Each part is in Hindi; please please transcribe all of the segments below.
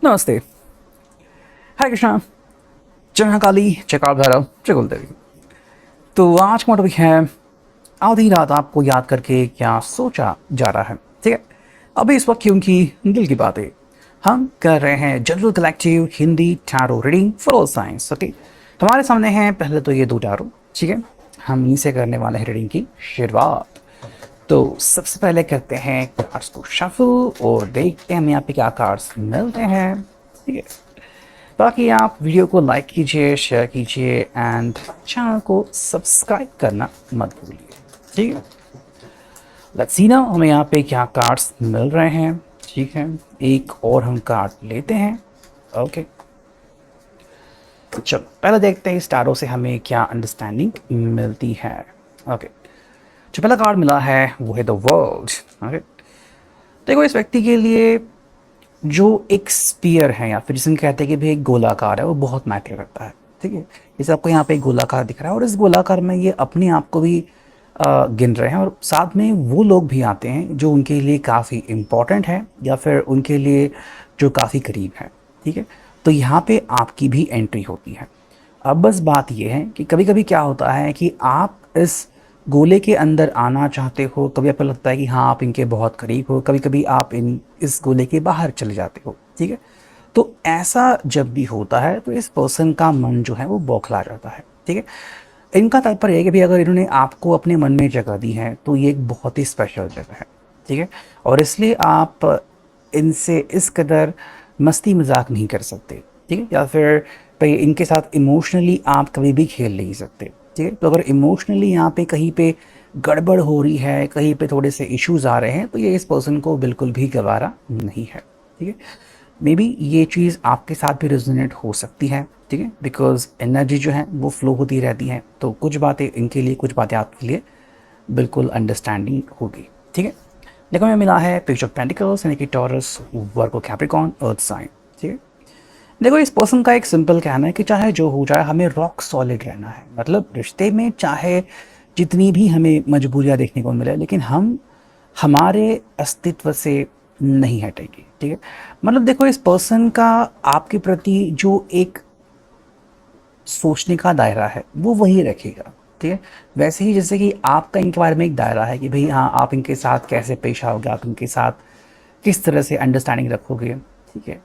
नमस्ते। हाय कृष्णा। जय महाकाली, जय काल भैरव, जय कुल देवी। तो आज का टॉपिक है आधी रात आपको याद करके क्या सोचा जा रहा है। ठीक है, अभी इस वक्त क्योंकि दिल की बातें हम कर रहे हैं general collective Hindi tarot reading for all science. Okay, हमारे सामने हैं पहले तो ये दो टैरो। ठीक है, हम इनसे करने वाले हैं रीडिंग की शुरुआत। तो सबसे पहले करते हैं कार्ड्स को शफल और देखते हैं हमें यहाँ पे क्या कार्ड्स मिलते हैं। ठीक है, बाकी आप वीडियो को लाइक कीजिए, शेयर कीजिए एंड चैनल को सब्सक्राइब करना मत भूलिए। ठीक है, लेट्स सी ना हमें यहाँ पे क्या कार्ड्स मिल रहे हैं। ठीक है, एक और हम कार्ड लेते हैं। ओके, तो चलो पहले देखते हैं इस टैरो से हमें क्या अंडरस्टैंडिंग मिलती है। ओके, जो पहला कार्ड मिला है वो है द वर्ल्ड। ओके, देखो इस व्यक्ति के लिए जो एक स्पीयर है या फिर जिसे हम कहते हैं कि भाई एक गोलाकार है, वो बहुत मैटर करता है। ठीक है, जैसे आपको यहाँ पे एक गोलाकार दिख रहा है और इस गोलाकार में ये अपने आप को भी गिन रहे हैं और साथ में वो लोग भी आते हैं जो उनके लिए काफ़ी इम्पॉर्टेंट है या फिर उनके लिए जो काफ़ी करीब है। ठीक है, तो यहाँ पे आपकी भी एंट्री होती है। अब बस बात ये है कि कभी कभी क्या होता है कि आप इस गोले के अंदर आना चाहते हो, कभी आपको लगता है कि हाँ आप इनके बहुत करीब हो, कभी कभी आप इस गोले के बाहर चले जाते हो। ठीक है, तो ऐसा जब भी होता है तो इस पर्सन का मन जो है वो बौखला जाता है। ठीक है, इनका तात्पर्य है कि भाई अगर इन्होंने आपको अपने मन में जगह दी है तो ये एक बहुत ही स्पेशल जगह है। ठीक है, और इसलिए आप इनसे इस कदर मस्ती मजाक नहीं कर सकते। ठीक है, या फिर भाई इनके साथ इमोशनली आप कभी भी खेल नहीं सकते। ठीक है, तो अगर इमोशनली यहाँ पे कहीं पे गड़बड़ हो रही है, कहीं पे थोड़े से इश्यूज आ रहे हैं, तो ये इस पर्सन को बिल्कुल भी गवारा नहीं है। ठीक है, मे बी ये चीज़ आपके साथ भी रेजोनेट हो सकती है। ठीक है, बिकॉज एनर्जी जो है वो फ्लो होती रहती है, तो कुछ बातें इनके लिए, कुछ बातें आपके लिए बिल्कुल अंडरस्टैंडिंग होगी। ठीक है, देखो हमें मिला है पेज ऑफ पेंटिकल्स यानी कि टॉरस, वर्गो, कैप्रिकॉर्न, अर्थ साइन। ठीक है, देखो इस पर्सन का एक सिंपल कहना है कि चाहे जो हो जाए हमें रॉक सॉलिड रहना है। मतलब रिश्ते में चाहे जितनी भी हमें मजबूरियां देखने को मिले, लेकिन हम हमारे अस्तित्व से नहीं हटेंगे। ठीक है, मतलब देखो इस पर्सन का आपके प्रति जो एक सोचने का दायरा है वो वही रखेगा। ठीक है, वैसे ही जैसे कि आपका इनके बारे में एक दायरा है कि भाई हाँ आप इनके साथ कैसे पेश आओगे, आप इनके साथ किस तरह से अंडरस्टैंडिंग रखोगे। ठीक है,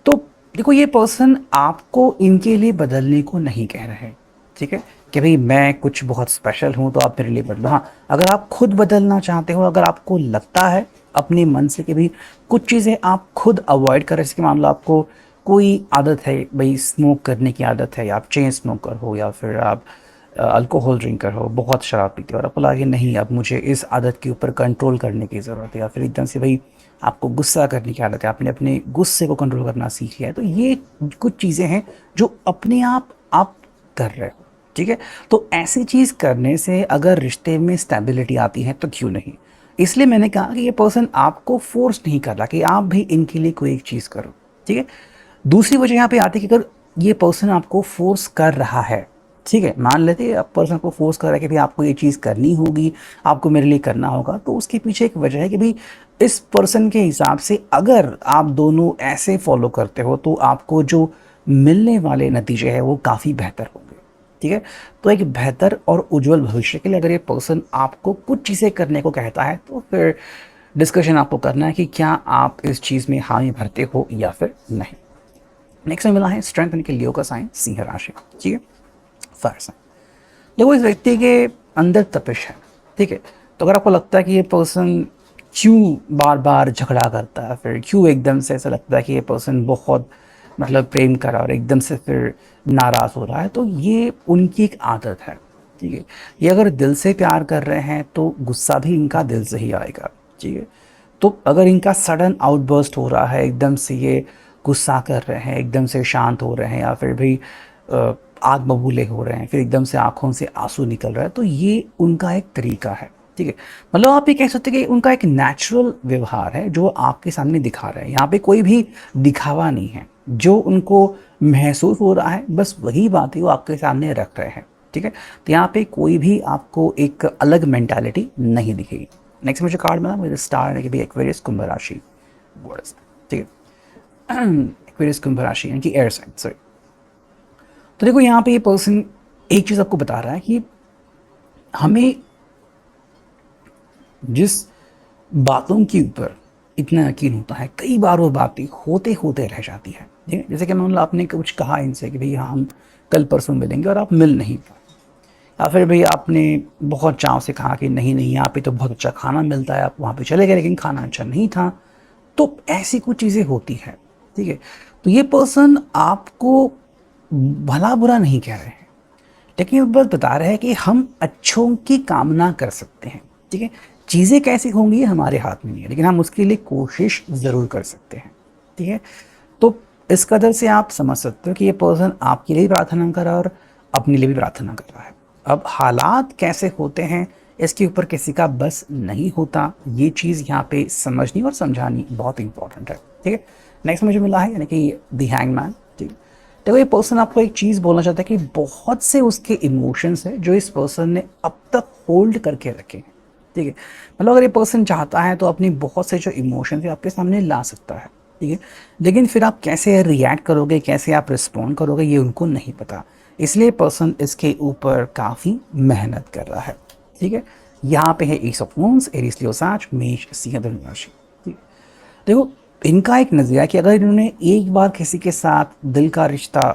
तो देखो ये पर्सन आपको इनके लिए बदलने को नहीं कह रहे हैं। ठीक है, कि भाई मैं कुछ बहुत स्पेशल हूँ तो आप मेरे लिए बदलो। हाँ, अगर आप खुद बदलना चाहते हो, अगर आपको लगता है अपने मन से कि भाई कुछ चीज़ें आप खुद अवॉइड करें, जैसे मान लो आपको कोई आदत है, भाई स्मोक करने की आदत है, या आप चेन स्मोकर हो या फिर आप अल्कोहल ड्रिंकर हो, बहुत शराब पीते हो और आपको लगे नहीं अब मुझे इस आदत के ऊपर कंट्रोल करने की ज़रूरत है, या फिर एकदम से भाई आपको गुस्सा करने की आदत है, आपने अपने गुस्से को कंट्रोल करना सीख लिया है, तो ये कुछ चीज़ें हैं जो अपने आप कर रहे हो। ठीक है, तो ऐसी चीज़ करने से अगर रिश्ते में स्टेबिलिटी आती है तो क्यों नहीं। इसलिए मैंने कहा कि ये पर्सन आपको फोर्स नहीं कर रहा कि आप भी इनके लिए कोई एक चीज़ करो। ठीक है, दूसरी वजह यहाँ पे आती है कि अगर ये पर्सन आपको फोर्स कर रहा है, ठीक है, मान लेते हैं पर्सन को फोर्स कर रहा है कि भाई आपको ये चीज़ करनी होगी, आपको मेरे लिए करना होगा, तो उसके पीछे एक वजह है कि भाई इस पर्सन के हिसाब से अगर आप दोनों ऐसे फॉलो करते हो तो आपको जो मिलने वाले नतीजे हैं वो काफ़ी बेहतर होंगे। ठीक है, तो एक बेहतर और उज्जवल भविष्य के लिए अगर ये पर्सन आपको कुछ चीज़ें करने को कहता है तो फिर डिस्कशन आपको करना है कि क्या आप इस चीज़ में हामी भरते हो या फिर नहीं। नेक्स्ट में मिला है स्ट्रेंथ यानी कि लियो का साइन, सिंह राशि। ठीक है, फायर साइन। देखो इस व्यक्ति के अंदर तपिश है। ठीक है, तो अगर आपको लगता है कि ये पर्सन क्यों बार बार झगड़ा करता है, फिर क्यों एकदम से ऐसा लगता है कि ये पर्सन बहुत मतलब प्रेम कर रहा है और एकदम से फिर नाराज़ हो रहा है, तो ये उनकी एक आदत है। ठीक है, ये अगर दिल से प्यार कर रहे हैं तो गुस्सा भी इनका दिल से ही आएगा। ठीक है, तो अगर इनका सडन आउटबर्स्ट हो रहा है, एकदम से ये गुस्सा कर रहे हैं, एकदम से शांत हो रहे हैं, या फिर भी आग बबूले हो रहे हैं, फिर एकदम से आंखों से आंसू निकल रहा है, तो ये उनका एक तरीका है। ठीक है, मतलब आप ये कह सकते हैं कि उनका एक नेचुरल व्यवहार है जो आपके सामने दिखा रहे हैं। यहाँ पे कोई भी दिखावा नहीं है, जो उनको महसूस हो रहा है बस वही बात है वो आपके सामने रख रहे हैं। ठीक है, तो यहाँ पे कोई भी आपको एक अलग मेंटालिटी नहीं दिखेगी। नेक्स्ट मुझे कार्ड मिला, मुझे स्टार है कि भाई एक्वेरियस, कुंभ राशि। ठीक है, एक्वेरियस कुंभ राशि यानी कि एयर साइन, सॉरी। तो देखो यहाँ पे ये पर्सन एक चीज़ आपको बता रहा है कि हमें जिस बातों के ऊपर इतना यकीन होता है, कई बार वो बातें होते होते रह जाती है। ठीक है, जैसे कि मान लो आपने कुछ कहा इनसे कि भाई हाँ हम कल परसों मिलेंगे और आप मिल नहीं पाए, या फिर भाई आपने बहुत चाव से कहा कि नहीं नहीं यहाँ पे तो बहुत अच्छा खाना मिलता है, आप वहाँ पे चले गए लेकिन खाना अच्छा नहीं था। तो ऐसी कुछ चीज़ें होती हैं। ठीक है, तो ये पर्सन आपको भला बुरा नहीं कह रहे हैं, लेकिन ये बस बता रहे हैं कि हम अच्छों की कामना कर सकते हैं। ठीक है, चीज़ें कैसी होंगी ये हमारे हाथ में नहीं है, लेकिन हम उसके लिए कोशिश ज़रूर कर सकते हैं। ठीक है, तो इस कदर से आप समझ सकते हो कि ये पर्सन आपके लिए भी प्रार्थना कर रहा है और अपने लिए भी प्रार्थना कर रहा है। अब हालात कैसे होते हैं इसके ऊपर किसी का बस नहीं होता, ये चीज़ यहाँ पे समझनी और समझानी बहुत इंपॉर्टेंट है। ठीक है, नेक्स्ट मुझे मिला है यानी कि द हैंगमैन। ठीक है, देखो ये पर्सन आपको एक चीज़ बोलना चाहता है कि बहुत से उसके इमोशंस हैं जो इस पर्सन ने अब तक होल्ड करके रखे हैं। ठीक है, मतलब अगर ये पर्सन चाहता है तो अपनी बहुत से जो इमोशंस है आपके सामने ला सकता है। ठीक है, लेकिन फिर आप कैसे रिएक्ट करोगे, कैसे आप रिस्पॉन्ड करोगे, ये उनको नहीं पता, इसलिए पर्सन इसके ऊपर काफ़ी मेहनत कर रहा है। ठीक है, यहाँ पे है ace of wands, Aries Leo साच, मेष सिंह धनु राशि। ठीक है, देखो इनका एक नज़रिया कि अगर इन्होंने एक बार किसी के साथ दिल का रिश्ता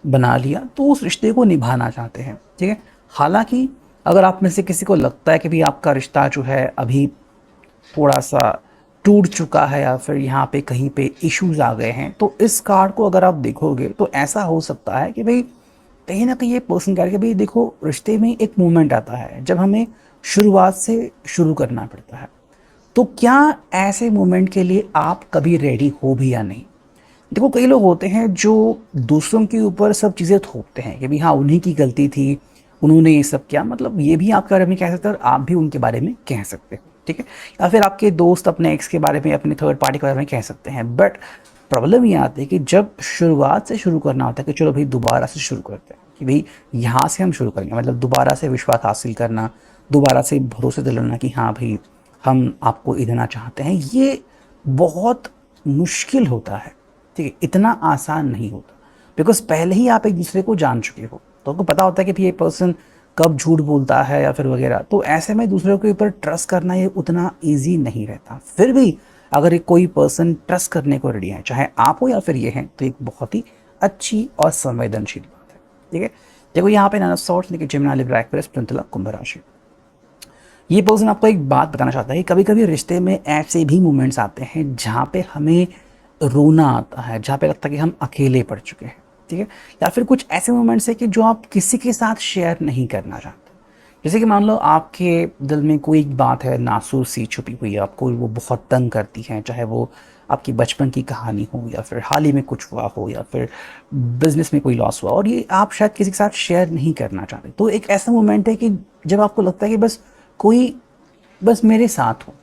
बना लिया तो उस रिश्ते को निभाना चाहते हैं। ठीक है, हालांकि अगर आप में से किसी को लगता है कि भाई आपका रिश्ता जो है अभी थोड़ा सा टूट चुका है या फिर यहाँ पे कहीं पे इश्यूज आ गए हैं, तो इस कार्ड को अगर आप देखोगे तो ऐसा हो सकता है कि भाई कहीं ना कहीं ये पर्सन कह रहे भाई देखो रिश्ते में एक मोमेंट आता है जब हमें शुरुआत से शुरू करना पड़ता है, तो क्या ऐसे मोमेंट के लिए आप कभी रेडी हो भी या नहीं। देखो कई लोग होते हैं जो दूसरों के ऊपर सब चीज़ें थोपते हैं कि भाई हाँ उन्हीं की गलती थी, उन्होंने ये सब किया, मतलब ये भी आपके बारे में कह सकते हैं और आप भी उनके बारे में कह सकते हैं। ठीक है, या फिर आपके दोस्त अपने एक्स के बारे में, अपने थर्ड पार्टी के बारे में कह सकते हैं। बट प्रॉब्लम ये आती है कि जब शुरुआत से शुरू करना होता है कि चलो भाई दोबारा से शुरू करते हैं, कि भाई यहाँ से हम शुरू करेंगे, मतलब दोबारा से विश्वास हासिल करना, दोबारा से भरोसे दिलाना कि हाँ भाई हम आपको इतना चाहते हैं, ये बहुत मुश्किल होता है। ठीक है, इतना आसान नहीं होता, बिकॉज पहले ही आप एक दूसरे को जान चुके हो, तो आपको पता होता है कि भाई ये पर्सन कब झूठ बोलता है या फिर वगैरह। तो ऐसे में दूसरे के ऊपर ट्रस्ट करना ये उतना ईजी नहीं रहता। फिर भी अगर एक कोई पर्सन ट्रस्ट करने को रेडी है, चाहे आप हो या फिर ये हैं, तो एक बहुत ही अच्छी और संवेदनशील बात है। ठीक है, देखो यहाँ पे नाइन ऑफ सॉर्ड्स लेके जेमिनी, लिब्रा, एक्वेरियस, तुला, कुंभ राशि। ये पर्सन आपको एक बात बताना चाहता है कि कभी कभी रिश्ते में ऐसे भी मोमेंट्स आते हैं जहाँ पे हमें रोना आता है, जहाँ पे लगता है कि हम अकेले पड़ चुके हैं। ठीक है, या फिर कुछ ऐसे मोमेंट्स है कि जो आप किसी के साथ शेयर नहीं करना चाहते। जैसे कि मान लो आपके दिल में कोई एक बात है नासूर सी छुपी हुई है, आपको वो बहुत तंग करती है, चाहे वो आपकी बचपन की कहानी हो या फिर हाल ही में कुछ हुआ हो या फिर बिजनेस में कोई लॉस हुआ, और ये आप शायद किसी के साथ शेयर नहीं करना चाहते। तो एक ऐसा मोमेंट है कि जब आपको लगता है कि बस कोई बस मेरे साथ हो,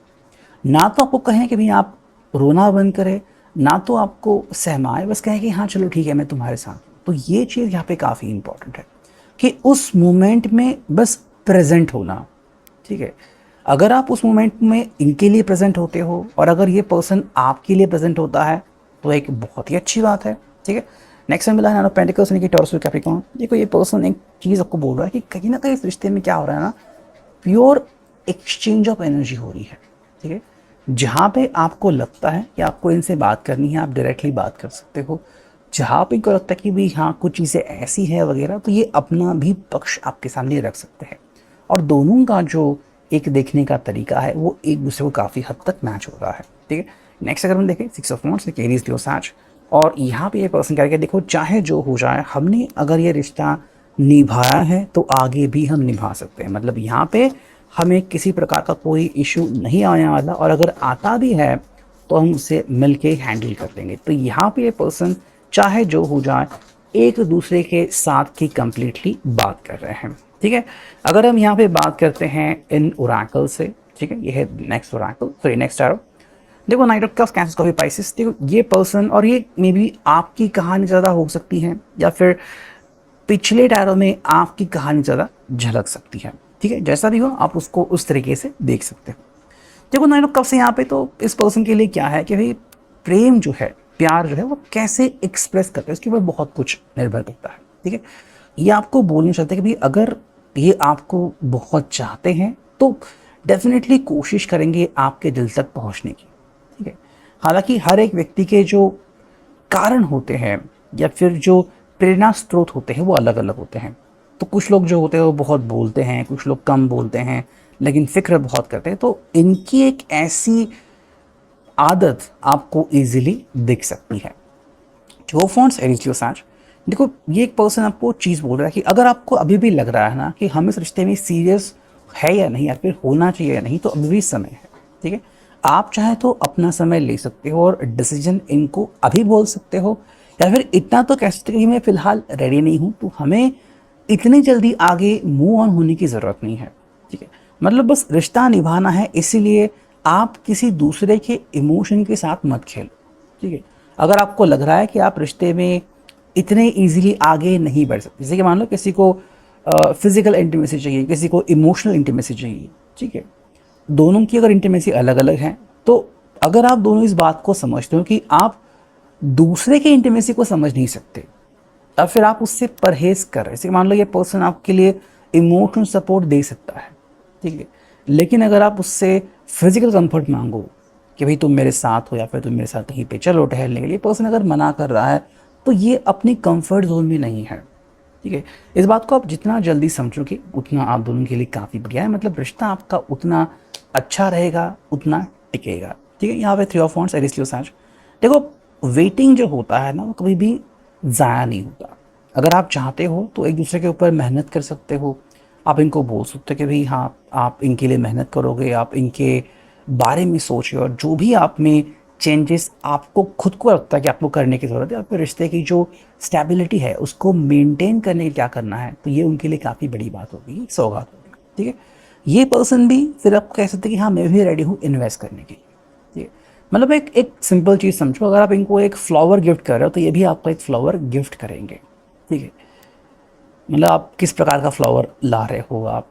ना तो आपको कहें कि भाई आप रोना बंद करें, ना तो आपको सहमाए, बस कहें कि हाँ चलो ठीक है मैं तुम्हारे साथ हूँ। तो ये चीज़ यहाँ पे काफ़ी इंपॉर्टेंट है कि उस मोमेंट में बस प्रेजेंट होना। ठीक है, अगर आप उस मोमेंट में इनके लिए प्रेजेंट होते हो और अगर ये पर्सन आपके लिए प्रेजेंट होता है तो एक बहुत ही अच्छी बात है। ठीक है, नेक्स्ट में मिला है नाइन ऑफ पेंटिकल्स यानी कि टॉरस और कैप्रिकॉर्न। देखो ये पर्सन एक चीज़ आपको बोल रहा है कि कहीं ना कहीं इस रिश्ते में क्या हो रहा है ना, प्योर एक्सचेंज ऑफ एनर्जी हो रही है। ठीक है, जहाँ पे आपको लगता है कि आपको इनसे बात करनी है, आप डायरेक्टली बात कर सकते हो। जहाँ पे इनको लगता है कि भाई हाँ कुछ चीज़ें ऐसी है वगैरह, तो ये अपना भी पक्ष आपके सामने रख सकते हैं। और दोनों का जो एक देखने का तरीका है वो एक दूसरे को काफ़ी हद तक मैच हो रहा है। ठीक है, नेक्स्ट अगर हम देखें six of wands, Aries, Leo, साच। और यहाँ पे ये पर्सन कह रहे हैं देखो चाहे जो हो जाए, हमने अगर ये रिश्ता निभाया है तो आगे भी हम निभा सकते हैं। मतलब यहाँ पे हमें किसी प्रकार का कोई इशू नहीं आने वाला, और अगर आता भी है तो हम उसे मिल के हैंडल कर लेंगे। तो यहाँ पे ये पर्सन चाहे जो हो जाए एक दूसरे के साथ की कंप्लीटली बात कर रहे हैं। ठीक है, अगर हम यहाँ पे बात करते हैं इन ओरेकल से, ठीक है, ये है next oracle, sorry next tarot. देखो knight of cups, Cancer, Scorpio, Pisces. देखो ये पर्सन, और ये मे बी आपकी कहानी ज़्यादा हो सकती है या फिर पिछले टैरो में आपकी कहानी ज़्यादा झलक सकती है। ठीक है, जैसा भी हो आप उसको उस तरीके से देख सकते हो। देखो नाइन ऑफ कप्स यहाँ पे तो इस पर्सन के लिए क्या है कि भाई प्रेम जो है प्यार जो है वो कैसे एक्सप्रेस करते हैं उसके ऊपर बहुत कुछ निर्भर करता है। ठीक है, ये आपको बोलना चाहते हैं कि भाई अगर ये आपको बहुत चाहते हैं तो डेफिनेटली कोशिश करेंगे आपके दिल तक पहुंचने की। ठीक है, हालांकि हर एक व्यक्ति के जो कारण होते हैं या फिर जो प्रेरणा स्रोत होते हैं वो अलग अलग होते हैं। तो कुछ लोग जो होते हैं वो बहुत बोलते हैं, कुछ लोग कम बोलते हैं लेकिन फिक्र बहुत करते हैं। तो इनकी एक ऐसी आदत आपको इजीली दिख सकती है। जो फॉन्ट्स एरिस्टियोसाज, देखो ये एक पर्सन आपको चीज़ बोल रहा है कि अगर आपको अभी भी लग रहा है ना कि हम इस रिश्ते में सीरियस है या नहीं या फिर होना चाहिए या नहीं, तो अभी भी समय है। ठीक है, आप चाहे तो अपना समय ले सकते हो और डिसीजन इनको अभी बोल सकते हो, या फिर इतना तो कह सकते हो कि मैं फ़िलहाल रेडी नहीं हूँ, तो हमें इतनी जल्दी आगे मूव ऑन होने की ज़रूरत नहीं है। ठीक है, मतलब बस रिश्ता निभाना है, इसीलिए आप किसी दूसरे के इमोशन के साथ मत खेलो। ठीक है, अगर आपको लग रहा है कि आप रिश्ते में इतने इजीली आगे नहीं बढ़ सकते, जैसे कि मान लो किसी को फिजिकल इंटीमेसी चाहिए, किसी को इमोशनल इंटीमेसी चाहिए। ठीक है, दोनों की अगर इंटीमेसी अलग अलग है, तो अगर आप दोनों इस बात को समझते हो कि आप दूसरे के इंटीमेसी को समझ नहीं सकते, तब फिर आप उससे परहेज कर रहे हैं। जैसे मान लो ये पर्सन आपके लिए इमोशनल सपोर्ट दे सकता है, ठीक है, लेकिन अगर आप उससे फिजिकल कंफर्ट मांगो कि भाई तुम मेरे साथ हो या फिर तुम मेरे साथ कहीं पे चलो टहलने के लिए, पर्सन अगर मना कर रहा है तो ये अपनी कंफर्ट जोन में नहीं है। ठीक है, इस बात को आप जितना जल्दी समझोगे उतना आप दोनों के लिए काफ़ी बढ़िया है, मतलब रिश्ता आपका उतना अच्छा रहेगा, उतना टिकेगा। ठीक है, यहाँ पे थ्री ऑफ वांड्स एरिस्टियोसाज, देखो वेटिंग जो होता है ना वो कभी भी ज़ाया नहीं होता। अगर आप चाहते हो तो एक दूसरे के ऊपर मेहनत कर सकते हो, आप इनको बोल सकते हो कि भाई हाँ आप इनके लिए मेहनत करोगे, आप इनके बारे में सोचिए और जो भी आप में चेंजेस आपको खुद को लगता है कि आपको करने की ज़रूरत है, आपके रिश्ते की जो स्टेबिलिटी है उसको मेंटेन करने के क्या करना है, तो ये उनके लिए काफ़ी बड़ी बात होगी, सौगात होगी। ठीक है, ये पर्सन भी फिर आप कह सकते हैं कि हाँ मैं भी रेडी हूँ इन्वेस्ट करने के लिए। ठीक है, मतलब एक एक सिंपल चीज़ समझो, अगर आप इनको एक फ्लावर गिफ्ट कर रहे हो तो ये भी आपको एक फ्लावर गिफ्ट करेंगे। ठीक है, मतलब आप किस प्रकार का फ्लावर ला रहे हो, आप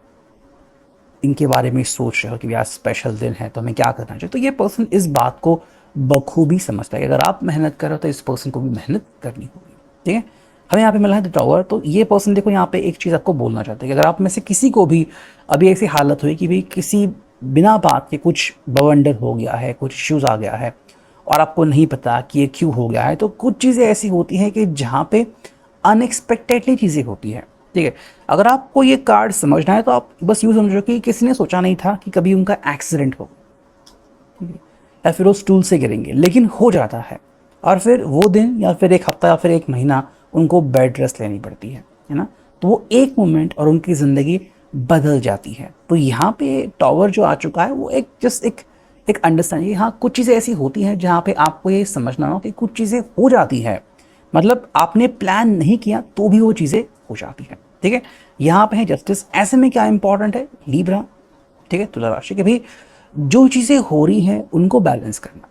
इनके बारे में सोच रहे हो कि आज स्पेशल दिन है तो हमें क्या करना चाहिए, तो ये पर्सन इस बात को बखूबी समझता है कि अगर आप मेहनत कर रहे हो तो इस पर्सन को भी मेहनत करनी होगी। ठीक है, हमें यहाँ पे मिला है द टावर, तो ये पर्सन देखो यहाँ पे एक चीज़ आपको बोलना चाहते हैं कि अगर आप में से किसी को भी अभी ऐसी हालत हुई कि भाई किसी बिना बात के कुछ बवंडर हो गया है, कुछ इश्यूज़ आ गया है और आपको नहीं पता कि ये क्यों हो गया है, तो कुछ चीज़ें ऐसी होती हैं कि जहाँ पे अनएक्सपेक्टेडली चीज़ें होती हैं। ठीक है, अगर आपको ये कार्ड समझना है तो आप बस यूँ समझो कि किसी ने सोचा नहीं था कि कभी उनका एक्सीडेंट हो या फिर वो स्टूल से गिरेंगे, लेकिन हो जाता है और फिर वो दिन या फिर एक हफ्ता या फिर एक महीना उनको बेड रेस्ट लेनी पड़ती है ना, तो वो एक मोमेंट और उनकी ज़िंदगी बदल जाती है। तो यहाँ पे टावर जो आ चुका है वो एक जस्ट एक अंडरस्टैंडिंग, हाँ कुछ चीज़ें ऐसी होती हैं जहाँ पे आपको ये समझना हो कि कुछ चीज़ें हो जाती हैं, मतलब आपने प्लान नहीं किया तो भी वो चीज़ें हो जाती हैं। ठीक है, यहाँ पे है जस्टिस। ऐसे में क्या इंपॉर्टेंट है, लीब्रा, ठीक है, तुला राशि के भी जो चीज़ें हो रही हैं उनको बैलेंस करना।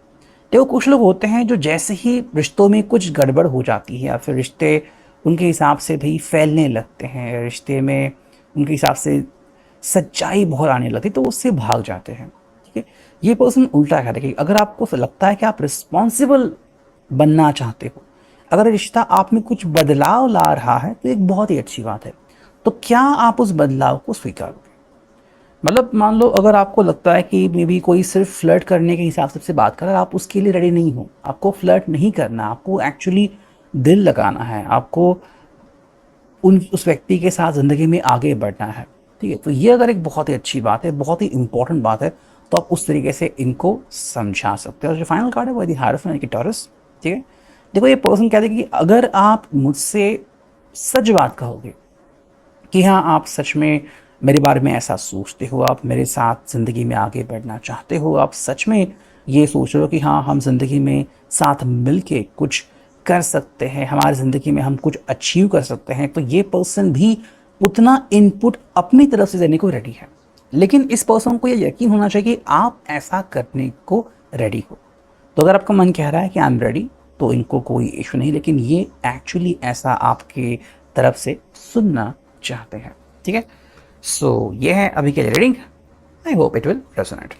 देखो कुछ लोग होते हैं जो जैसे ही रिश्तों में कुछ गड़बड़ हो जाती है या फिर रिश्ते उनके हिसाब से भी फैलने लगते हैं, रिश्ते में उनके हिसाब से सच्चाई बहुत आने लगती है तो उससे भाग जाते हैं। ठीक है, ये पर्सन उल्टा है। देखिए अगर आपको लगता है कि आप रिस्पॉन्सिबल बनना चाहते हो, अगर रिश्ता आप में कुछ बदलाव ला रहा है तो एक बहुत ही अच्छी बात है, तो क्या आप उस बदलाव को स्वीकारोगे? मतलब मान लो अगर आपको लगता है कि मे बी कोई सिर्फ फ्लर्ट करने के हिसाब से बात कर रहा है, आप उसके लिए रेडी नहीं हो, आपको फ्लर्ट नहीं करना, आपको एक्चुअली दिल लगाना है, आपको उस व्यक्ति के साथ ज़िंदगी में आगे बढ़ना है। ठीक है, तो ये अगर एक बहुत ही अच्छी बात है, बहुत ही इंपॉर्टेंट बात है, तो आप उस तरीके से इनको समझा सकते हो। और जो फाइनल कार्ड है वो द हायरोफेंट यानी कि टॉरस। ठीक है, देखो ये पर्सन कहते हैं कि अगर आप मुझसे सच बात कहोगे कि हाँ आप सच में मेरे बारे में ऐसा सोचते हो, आप मेरे साथ ज़िंदगी में आगे बढ़ना चाहते हो, आप सच में ये सोच रहे हो कि हाँ हम ज़िंदगी में साथ मिल के कुछ कर सकते हैं, हमारी ज़िंदगी में हम कुछ अचीव कर सकते हैं, तो ये पर्सन भी उतना इनपुट अपनी तरफ से देने को रेडी है। लेकिन इस पर्सन को ये यकीन होना चाहिए कि आप ऐसा करने को रेडी हो। तो अगर आपका मन कह रहा है कि आई एम रेडी, तो इनको कोई इशू नहीं, लेकिन ये एक्चुअली ऐसा आपके तरफ से सुनना चाहते हैं। ठीक है, सो ये है अभी के लिए reading. I hope it will resonate.